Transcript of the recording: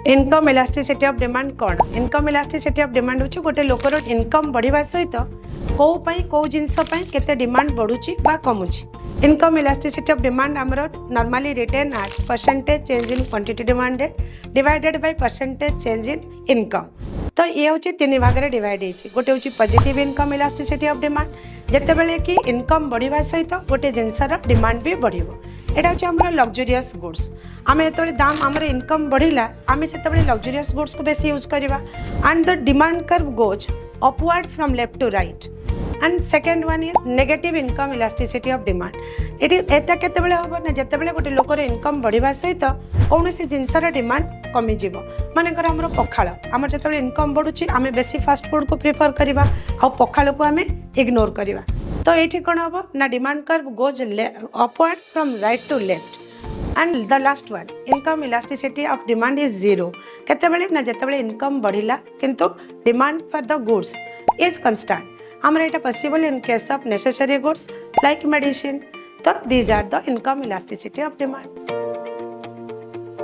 Income elasticity of demand कौन? Income elasticity of demand होची गोटे लोकर इनकम बढ़िबा सहित कौ जिनस केते डिमांड बढ़ुची बा कमुची। इनकम इलास्टिसिटी ऑफ डिमांड आमर normally written as percentage change in quantity demanded divided by percentage change in income. तो ये हूँ तीन भाग में डिवाइड होती। गोटे हूँ positive income elasticity of demand जितेबाला कि इनकम बढ़िबा सहित गोटे जिनसर डिमांड भी बढ़िबो। एटा हूँ आम लग्जरीयस गुड्स। आम जो दाम आम इनकम बढ़िला आम से लग्जरीयस गुड्स को बेसी यूज करवा and the demand curve goes upward from left to right. And second one is negative income elasticity of demand. एटा केतेबेले हम ना जितेबाला गोटे लोकर इनकम बढ़िबा सहित कौन सी जिनसर डिमांड कमिजिव। मानेकर आमर पखाल आमर जो इनकम बढ़ुची आम बेसी फास्ट फूड को प्रिफर करवा आ पखाल को आम इग्नोर करवा। तो ये कौन हम ना demand curve goes upward from right to left. And the last one income elasticity of demand is zero. केतेबेले ना जितेबाला इनकम बढ़िला किंतु demand for the goods is constant. आमर एटा possible in case of necessary goods like medicine. तो these are the income elasticity of demand.